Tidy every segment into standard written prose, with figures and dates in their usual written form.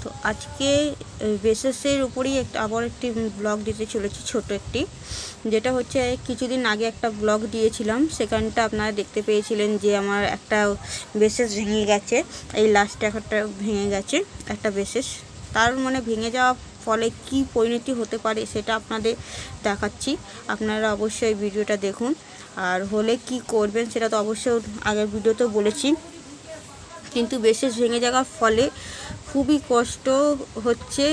তো আজকে বেসেসের উপরেই আবার একটি ব্লগ দিতে চলেছি, ছোট একটি, যেটা হচ্ছে কিছুদিন আগে একটা ব্লগ দিয়েছিলাম। সেখানটা আপনারা দেখতে পেয়েছিলেন যে আমার একটা বেসেস ভেঙে গেছে। এই লাস্টে একটা ভেঙে গেছে একটা বেসেস। তার মানে ভেঙে যাওয়ার ফলে কি পরিণতি হতে পারে সেটা আপনাদের দেখাচ্ছি। আপনারা অবশ্যই ভিডিওটা দেখুন, আর হলে কি করবেন সেটা তো অবশ্যই আগের ভিডিওতেও বলেছি। কিন্তু বেসেস ভেঙে যাওয়ার ফলে খুবই কষ্ট হচ্ছে।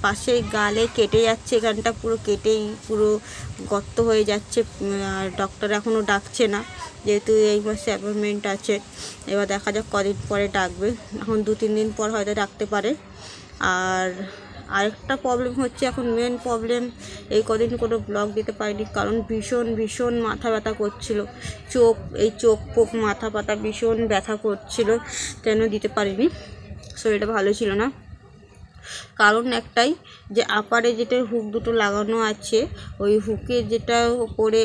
পাশে গালে কেটে যাচ্ছে, এখানটা পুরো কেটেই পুরো গর্ত হয়ে যাচ্ছে। আর ডক্টর এখনও ডাকছে না, যেহেতু এই মাসে অ্যাপয়েন্টমেন্ট আছে। এবার দেখা যাক কদিন পরে ডাকবে, এখন 2-3 দিন পর হয়তো ডাকতে পারে। আর আরেকটা প্রবলেম হচ্ছে, এখন মেন প্রবলেম, এই কদিন কোনো ব্লগ দিতে পারিনি কারণ ভীষণ ভীষণ মাথা ব্যথা করছিল। চোখ পোক মাথা ব্যথা ভীষণ ব্যথা করছিল, কেন দিতে পারিনি। শরীরটা ভালো ছিল না। কারণ একটাই, যে আপারে যেটা হুক দুটো লাগানো আছে, ওই হুকে যেটা ওপরে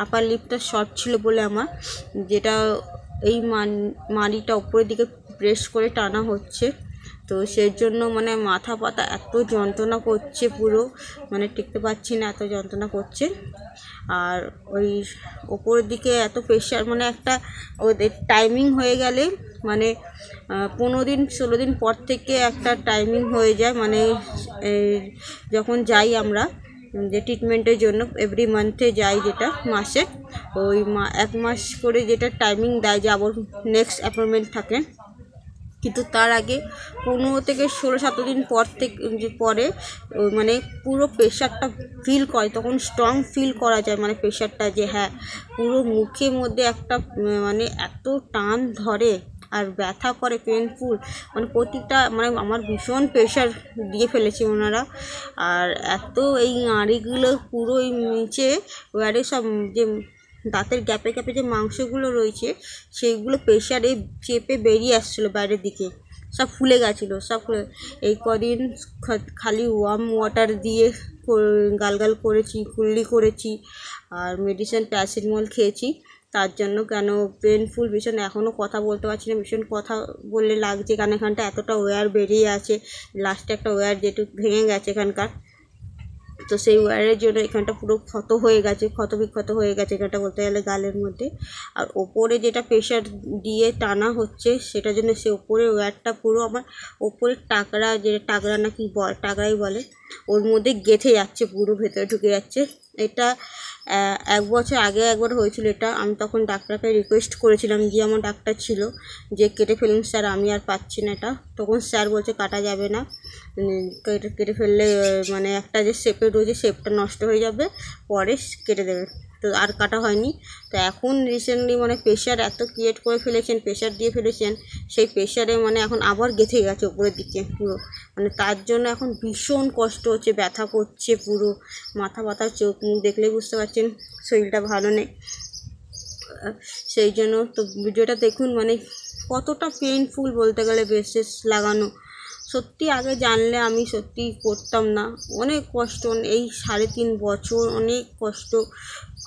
আপার লিপটা শর্ট ছিল বলে আমার, যেটা এই মাড়িটা ওপরের দিকে প্রেস করে টানা হচ্ছে। তো সেই জন্য মানে মাথা ব্যথা এত যন্ত্রণা করছে, পুরো মানে টিকতে পারছি না, এত যন্ত্রণা করছে। আর ওই ওপরের দিকে এত প্রেশার, মানে একটা ওদের টাইমিং হয়ে গেলে, মানে 15-16 দিন পর থেকে একটা টাইমিং হয়ে যায়। মানে যখন যাই আমরা যে ট্রিটমেন্টের জন্য এভরি মান্থে যাই, যেটা মাসে, ওই 1 মাস করে যেটা টাইমিং দেয় যে আবার নেক্সট অ্যাপয়েন্টমেন্ট থাকে। কিন্তু তার আগে 15 থেকে 16-17 দিন পরে মানে পুরো প্রেশারটা ফিল করে, তখন স্ট্রং ফিল করা যায়। মানে প্রেশারটা যে হ্যাঁ, পুরো মুখের মধ্যে একটা মানে এত টান ধরে আর ব্যথা করে, পেনফুল, মানে প্রতিটা, মানে আমার ভীষণ প্রেশার দিয়ে ফেলেছে ওনারা। আর এত এই নাড়িগুলো পুরো এই নিচে ওয়ারে সব যে দাঁতের গ্যাপে গ্যাপে যে মাংসগুলো রয়েছে, সেইগুলো প্রেশারে চেপে বেরিয়ে আসছিলো বাইরের দিকে, সব ফুলে গেছিলো, সব এই কদিন খালি ওয়ার্ম ওয়াটার দিয়ে গালগাল করেছি, কুল্লি করেছি, আর মেডিসিন প্যারাসিটামল খেয়েছি। তার জন্য কেন পেনফুল ভীষণ, এখনও কথা বলতে পারছি না, ভীষণ কথা বললে লাগছে, কারণ এখানটা এতটা ওয়্যার বেরিয়ে আছে। লাস্টে একটা ওয়্যার যেটুকু ভেঙে গেছে এখানকার, তো সেই ওয়্যারের জন্য এখানটা পুরো ক্ষত হয়ে গেছে, ক্ষতবিক্ষত হয়ে গেছে এখানটা বলতে গেলে গালের মধ্যে। আর ওপরে যেটা প্রেশার দিয়ে টানা হচ্ছে, সেটার জন্য সে ওপরে ওয়্যারটা পুরো আমার ওপরের টাকরা, যে টাকরা নাকি টাকরাই বলে, ওর মধ্যে গেঁথে যাচ্ছে, পুরো ভেতরে ঢুকে যাচ্ছে। এটা 1 বছর আগে একবার হয়েছিল এটা। আমি তখন ডাক্তারকে রিকোয়েস্ট করেছিলাম, যে আমার ডাক্তার ছিল, যে কেটে ফেলুন স্যার, আমি আর পাচ্ছি না এটা। তখন স্যার বলছে কাটা যাবে না, কেটে ফেললে মানে একটা যে শেপে রয়েছে শেপটা নষ্ট হয়ে যাবে, পরে কেটে দেবে। তো আর কাটা হয়নি। তো এখন রিসেন্টলি মানে প্রেশার এত ক্রিয়েট করে ফেলেছেন, প্রেশার দিয়ে ফেলেছেন, সেই প্রেশারে মানে এখন আবার গেঁথে গেছে উপরের দিকে পুরো। মানে তার জন্য এখন ভীষণ কষ্ট হচ্ছে, ব্যথা করছে পুরো, মাথা ব্যথা, চোখ মুখ দেখলেই বুঝতে পারছেন শরীরটা ভালো নেই। সেই জন্য তো ভিডিওটা দেখুন, মানে কতটা পেইনফুল বলতে গেলে বেসেস লাগানো। সত্যি আগে জানলে আমি সত্যি করতাম না, অনেক কষ্ট, এই 3.5 বছর অনেক কষ্ট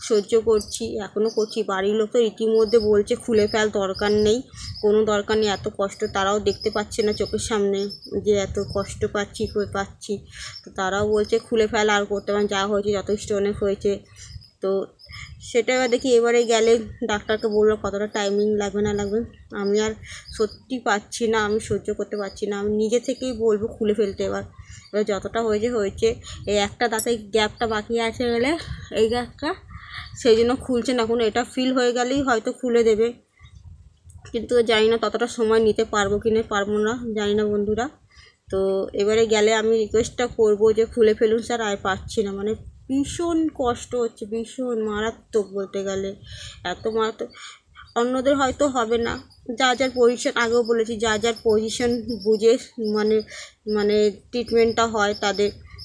সহ্য করছি, এখনও করছি। বাড়ির লোক তো রীতিমধ্যে বলছে খুলে ফেল, দরকার নেই, কোনো দরকার নেই এত কষ্ট। তারাও দেখতে পাচ্ছে না চোখের সামনে যে এত কষ্ট পাচ্ছি। তো তারাও বলছে খুলে ফেল, আর করতে পারেন, যা হয়েছে যথেষ্ট, অনেক হয়েছে। তো সেটা এবার দেখি, এবারে গেলে ডাক্তারকে বললো কতটা টাইমিং লাগবে না লাগবে। আমি আর সত্যি পাচ্ছি না, আমি সহ্য করতে পারছি না, আমি নিজে থেকেই বলবো খুলে ফেলতে। এবার যতটা হয়েছে, এই একটা দাঁতের গ্যাপটা বাকি আছে গেলে, এই গ্যাপটা, সেই জন্য খুলছে না এখনো। এটা ফিল হয়ে গেলেই হয়তো খুলে দেবে, কিন্তু জানি না ততটা সময় নিতে পারবো কি না পারবো না, জানি না বন্ধুরা। তো এবারে গেলে আমি রিকোয়েস্টটা করবো যে খুলে ফেলুন স্যার, আর পাচ্ছি না, মানে ভীষণ কষ্ট হচ্ছে, ভীষণ মারাত্মক বলতে গেলে, এত মারাত্মক। অন্যদের হয়তো হবে না, যা যার পজিশন, আগেও বলেছি, যা যার পজিশন বুঝে মানে মানে ট্রিটমেন্টটা হয়,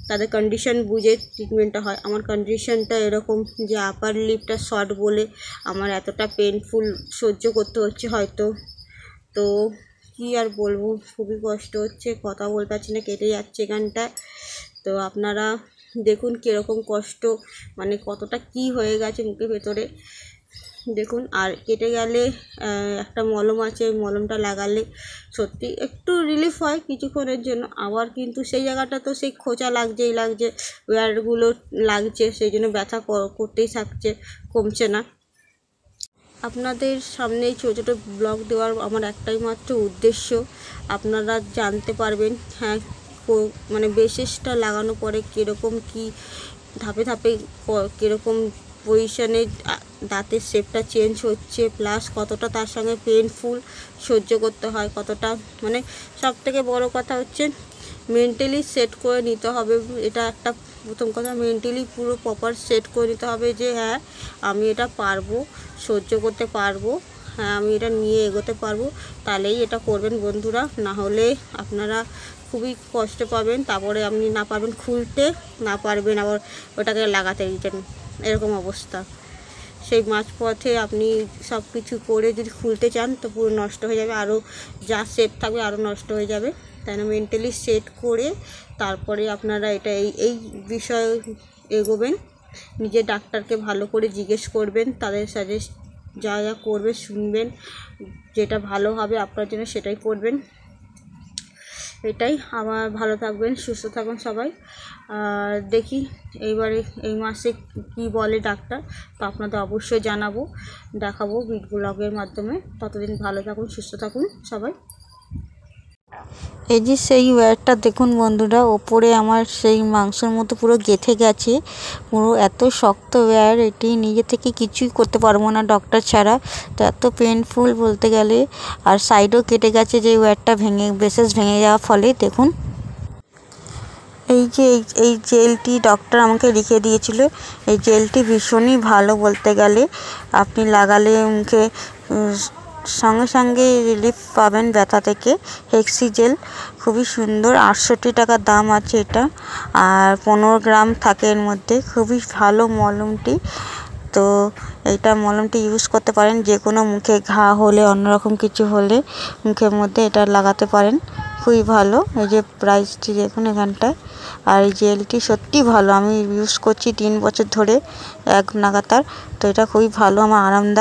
তাদের কন্ডিশন বুঝে ট্রিটমেন্টটা হয়। আমার কন্ডিশনটা এরকম যে আপার লিপটা শর্ট বলে আমার এতটা পেনফুল সহ্য করতে হচ্ছে হয়তো। তো কী আর বলবো, খুবই কষ্ট হচ্ছে, কথা বলতে পারছি না, কেটে যাচ্ছে এখানটা। তো আপনারা দেখুন কীরকম কষ্ট, মানে কতটা কি হয়ে গেছে মুখের ভেতরে। দেখুন। আর কেটে গেলে একটা মলম আছে, ওই মলমটা লাগালে সত্যি একটু রিলিফ হয় কিছুক্ষণের জন্য। আবার কিন্তু সেই জায়গাটা তো সেই খোঁচা লাগছেই লাগছে, ওয়্যারগুলো লাগছে, সেই জন্য ব্যথা করতেই থাকছে, কমছে না। আপনাদের সামনে এই ছোটো ছোটো ব্লগ দেওয়ার আমার একটাই মাত্র উদ্দেশ্য, আপনারা জানতে পারবেন হ্যাঁ মানে বেসিসটা লাগানোর পরে কীরকম কী ধাপে ধাপে কীরকম পজিশানে দাঁতের শেপটা চেঞ্জ হচ্ছে, প্লাস কতটা তার সঙ্গে পেনফুল সহ্য করতে হয়, কতটা মানে সবথেকে বড় কথা হচ্ছে মেন্টালি সেট করে নিতে হবে। এটা একটা প্রথম কথা, মেন্টালি পুরো প্রপার সেট করে নিতে হবে যে হ্যাঁ আমি এটা পারবো, সহ্য করতে পারবো, হ্যাঁ আমি এটা নিয়ে এগোতে পারবো, তাহলেই এটা করবেন বন্ধুরা। না হলে আপনারা খুবই কষ্ট পাবেন, তারপরে আপনি না পারবেন খুলতে, না পারবেন আবার ওটাকে লাগাতে রিটার্ন, এরকম অবস্থা। সেই মাঝপথে আপনি সব কিছু করে যদি খুলতে চান তো পুরো নষ্ট হয়ে যাবে, আরও যা সেট থাকবে আরও নষ্ট হয়ে যাবে। তাই না, মেন্টালি সেট করে তারপরে আপনারা এটা এই বিষয়ে এগোবেন। নিজের ডাক্তারকে ভালো করে জিজ্ঞেস করবেন, তাদের সাজেস্ট যা যা করবে শুনবেন, যেটা ভালো হবে আপনার জন্য সেটাই করবেন। এটাই। আবার ভালো থাকবেন, সুস্থ থাকুন সবাই। দেখি এইবারে এই মাসে কি বলে ডাক্তার, তো আপনাদের অবশ্যই জানাবো, দেখাবো ব্লগের মাধ্যমে। ততদিন ভালো থাকুন, সুস্থ থাকুন সবাই। এই যে সেই ওয়্যারটা দেখুন বন্ধুরা, ওপরে আমার সেই মাংসের মতো পুরো গেঁথে গেছে, পুরো এত শক্ত ওয়্যার, এটি নিজে থেকে কিছুই করতে পারবো না ডক্টর ছাড়া, তো এত পেনফুল বলতে গেলে। আর সাইডও কেটে গেছে যে ওয়্যারটা বেসেস ভেঙে যাওয়ার ফলে। দেখুন এই যে এই জেলটি ডক্টর আমাকে লিখে দিয়েছিল, এই জেলটি ভীষণই ভালো বলতে গেলে। আপনি লাগালে মুখে সঙ্গে সঙ্গে রিলিফ পাবেন ব্যথা থেকে। হেক্সি জেল খুবই সুন্দর, 68 টাকা দাম আছে এটা, আর 15 গ্রাম থাকে এর মধ্যে। খুবই ভালো মলমটি, তো এইটা মলমটি ইউজ করতে পারেন যে কোনো মুখে ঘা হলে, অন্যরকম কিছু হলে মুখের মধ্যে এটা লাগাতে পারেন, খুবই ভালো। এই যে প্রাইসটি দেখুন এখানটায়। আর এই জেলটি সত্যি ভালো, আমি ইউজ করছি 3 বছর ধরে এক নাগাতার, তো এটা খুবই ভালো, আমার আরামদায়ক।